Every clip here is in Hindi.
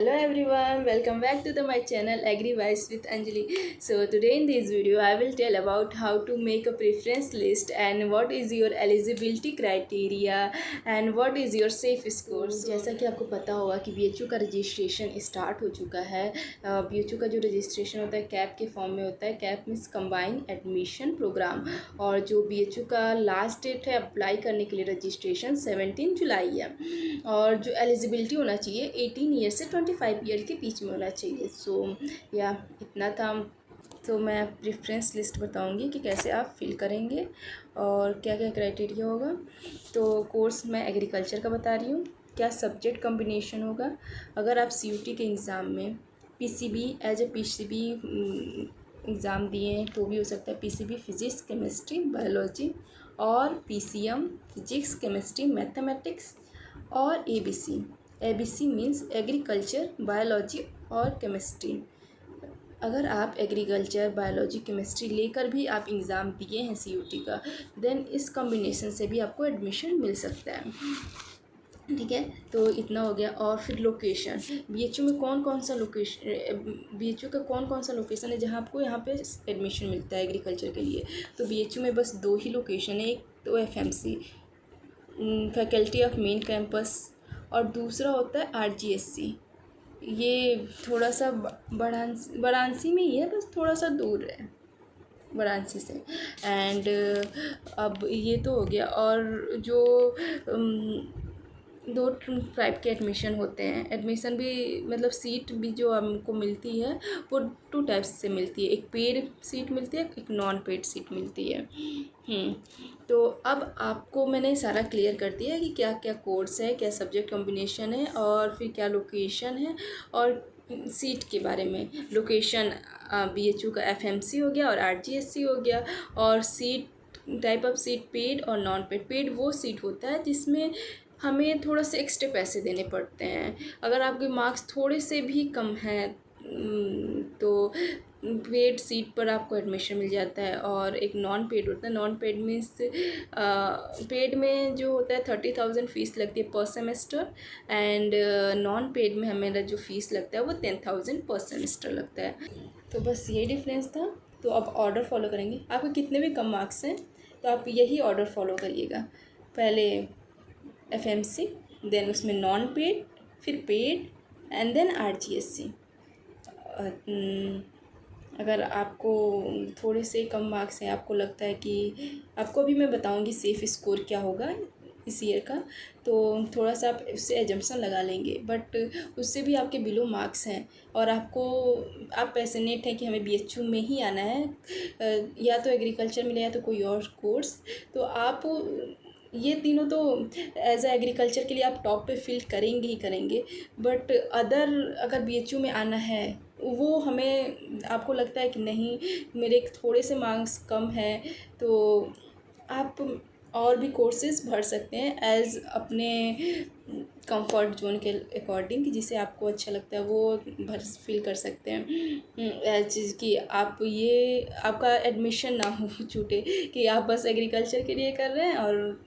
Hello everyone, welcome back to my channel AgriWise with Anjali. So today in this video I will tell about how to make a preference list and what is your eligibility criteria and what is your safe score. जैसा कि आपको पता होगा कि BHU का रजिस्ट्रेशन स्टार्ट हो चुका है। BHU का जो रजिस्ट्रेशन होता है कैप के फॉर्म में होता है। CAP means combined admission programme, और जो BHU का लास्ट डेट है अप्लाई करने के लिए रजिस्ट्रेशन 17 जुलाई है। और जो एलिजिबिलिटी होना चाहिए 18 ईयर से 25 ईयर के बीच में होना चाहिए। या इतना था। तो मैं प्रेफरेंस लिस्ट बताऊंगी कि कैसे आप फिल करेंगे और क्या क्या क्राइटेरिया होगा। तो कोर्स मैं एग्रीकल्चर का बता रही हूँ। क्या सब्जेक्ट कॉम्बिनेशन होगा। अगर आप CUT के एग्ज़ाम में PCB as a PCB exam दिए हैं तो भी हो सकता है। PCB फिजिक्स केमिस्ट्री बायोलॉजी, और PCM फिजिक्स केमिस्ट्री मैथमेटिक्स, और ABC मीन्स एग्रीकल्चर बायोलॉजी और केमिस्ट्री। अगर आप एग्रीकल्चर बायोलॉजी केमिस्ट्री लेकर भी आप एग्ज़ाम दिए हैं CUT का, देन इस कॉम्बिनेशन से भी आपको एडमिशन मिल सकता है। ठीक है, तो इतना हो गया। और फिर लोकेशन, BHU में कौन कौन सा लोकेशन, BHU का कौन कौन सा लोकेशन है जहाँ आपको यहाँ पे एडमिशन मिलता है एग्रीकल्चर के लिए। तो BHU में बस 2 ही लोकेशन है। एक तो FMC faculty of main campus, और दूसरा होता है RGSC। ये थोड़ा सा वाराणसी में ही है, बस थोड़ा सा दूर है वाराणसी से। एंड अब ये तो हो गया। और जो 2 टाइप के एडमिशन होते हैं। एडमिशन भी मतलब सीट भी जो हमको मिलती है वो 2 टाइप्स से मिलती है। एक पेड सीट मिलती है, एक नॉन पेड सीट मिलती है। तो अब आपको मैंने सारा क्लियर कर दिया है कि क्या क्या कोर्स है, क्या सब्जेक्ट कॉम्बिनेशन है, और फिर क्या लोकेशन है, और सीट के बारे में। लोकेशन BHU का FMC हो गया और RGSC हो गया। और seat, type of seat paid और नॉन पेड। पेड वो सीट होता है जिसमें हमें थोड़ा से एक्स्ट्रा पैसे देने पड़ते हैं। अगर आपके मार्क्स थोड़े से भी कम हैं तो पेड सीट पर आपको एडमिशन मिल जाता है। और एक नॉन पेड होता है। नॉन पेड मीन्स पेड में जो होता है 30,000 फ़ीस लगती है पर सेमेस्टर, एंड नॉन पेड में हमें जो फ़ीस लगता है वो 10,000 पर सेमेस्टर लगता है। तो बस ये डिफरेंस था। तो अब ऑर्डर फॉलो करेंगे। आपके कितने भी कम मार्क्स हैं तो आप यही ऑर्डर फॉलो करिएगा। पहले FMC, देन उसमें नॉन पेड, फिर पेड, एंड देन RGSC। अगर आपको थोड़े से कम मार्क्स हैं, आपको लगता है कि आपको अभी मैं बताऊंगी सेफ़ स्कोर क्या होगा इस ईयर का, तो थोड़ा सा आप उससे एजम्पशन लगा लेंगे। बट उससे भी आपके बिलो मार्क्स हैं और आप पैशनेट हैं कि हमें BHU में ही आना है, या तो एग्रीकल्चर मिले या तो कोई और कोर्स, तो आप ये तीनों तो एज आ एग्रीकल्चर के लिए आप टॉप पे फील करेंगे ही करेंगे। बट अदर अगर BHU में आना है, वो हमें आपको लगता है कि नहीं मेरे थोड़े से मार्क्स कम हैं, तो आप और भी कोर्सेज़ भर सकते हैं एज़ अपने कंफर्ट जोन के अकॉर्डिंग, जिसे आपको अच्छा लगता है वो भर फील कर सकते हैं। एज कि आप ये आपका एडमिशन ना हो छूटे कि आप बस एग्रीकल्चर के लिए कर रहे हैं और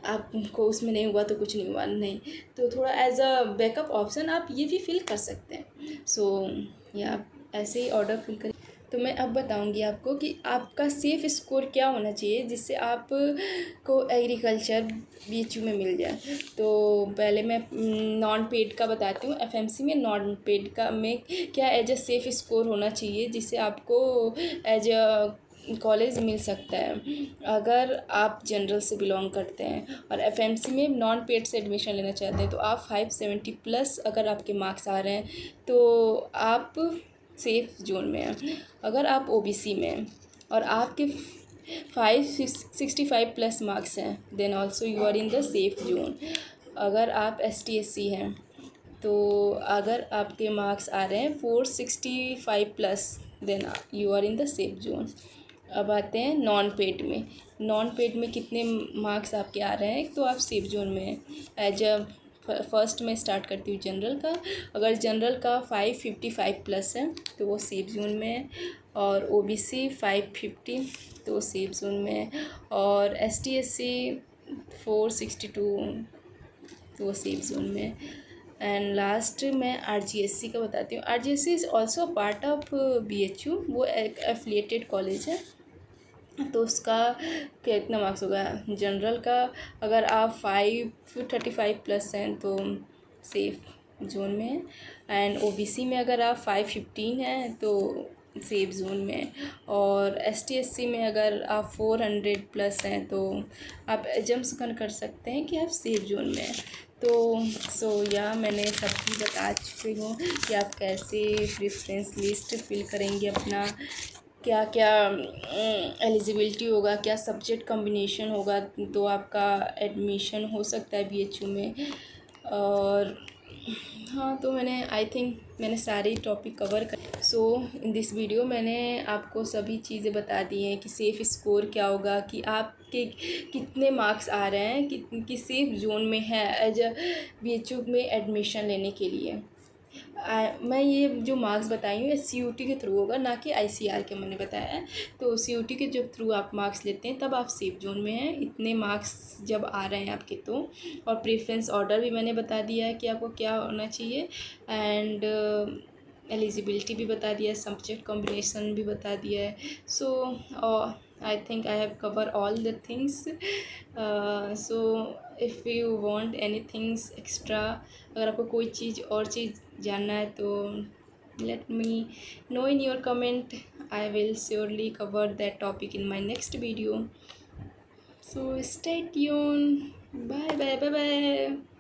आपको उसमें नहीं हुआ तो कुछ नहीं हुआ, नहीं। तो थोड़ा एज अ बैकअप ऑप्शन आप ये भी फिल कर सकते हैं। या आप ऐसे ही ऑर्डर फिल करें। तो मैं अब बताऊंगी आपको कि आपका सेफ़ स्कोर क्या होना चाहिए जिससे आप को एग्रीकल्चर BHU में मिल जाए। तो पहले मैं नॉन पेड का बताती हूँ। FMC में नॉन पेड का में क्या एज अ सेफ़ स्कोर होना चाहिए जिससे आपको एज अ कॉलेज मिल सकता है अगर आप जनरल से बिलोंग करते हैं। और FMC में नॉन पेड से एडमिशन लेना चाहते हैं तो आप 570 प्लस अगर आपके मार्क्स आ रहे हैं तो आप सेफ जोन में हैं। अगर आप OBC में हैं और आपके 565 प्लस मार्क्स हैं, then also you are in the safe zone. अगर आप ST SC हैं तो अगर आपके मार्क्स आ रहे हैं 465 plus, then you are in the safe zone. अब आते हैं नॉन पेड में। नॉन पेड में कितने मार्क्स आपके आ रहे हैं तो आप सेफ जोन में हैं। एज अ फर्स्ट में स्टार्ट करती हूँ जनरल का। अगर जनरल का 555 प्लस है तो वो सेफ जोन में है, और OBC 550 तो सेफ जोन में है, और ST SC 462 तो वो सेफ जोन में है। एंड लास्ट मैं RGSC का बताती हूँ। RGSC is also part of BHU, वो एक एफिलिएटेड कॉलेज है। तो उसका कितना मार्क्स होगा जनरल का, अगर आप 535+ हैं तो सेफ जोन में है, एंड OBC में अगर आप 515 हैं तो सेफ जोन में है, और ST SC में अगर आप 400+ हैं तो आप एजम्पशन कर सकते हैं कि आप सेफ जोन में हैं। तो या मैंने सब चीज़ बता चुकी हूँ कि आप कैसे प्रेफरेंस लिस्ट फिल करेंगे अपना, क्या क्या एलिजिबिलिटी होगा, क्या सब्जेक्ट कॉम्बिनेशन होगा, तो आपका एडमिशन हो सकता है BHU में। और हाँ, तो मैंने आई थिंक मैंने सारे टॉपिक कवर कर। सो इन दिस वीडियो मैंने आपको सभी चीज़ें बता दी हैं कि सेफ़ स्कोर क्या होगा, कि आपके कितने मार्क्स आ रहे हैं, कि सेफ़ जोन में है एज अ BHU में एडमिशन लेने के लिए। मैं ये जो मार्क्स बताई हूँ ये CUT के थ्रू होगा, ना कि ICR के मैंने बताया है। तो CUT के जब थ्रू आप मार्क्स लेते हैं तब आप सेफ जोन में हैं, इतने मार्क्स जब आ रहे हैं आपके तो। और प्रेफरेंस ऑर्डर भी मैंने बता दिया है कि आपको क्या होना चाहिए, एंड एलिजिबिलिटी भी बता दिया है, सब्जेक्ट कॉम्बिनेशन भी बता दिया है। So I think I have cover all the things. So if you want any things extra, अगर आपको कोई चीज़ और चीज़ जानना है तो let me know in your comment. I will surely cover that topic in my next video. So stay tuned. Bye bye bye bye.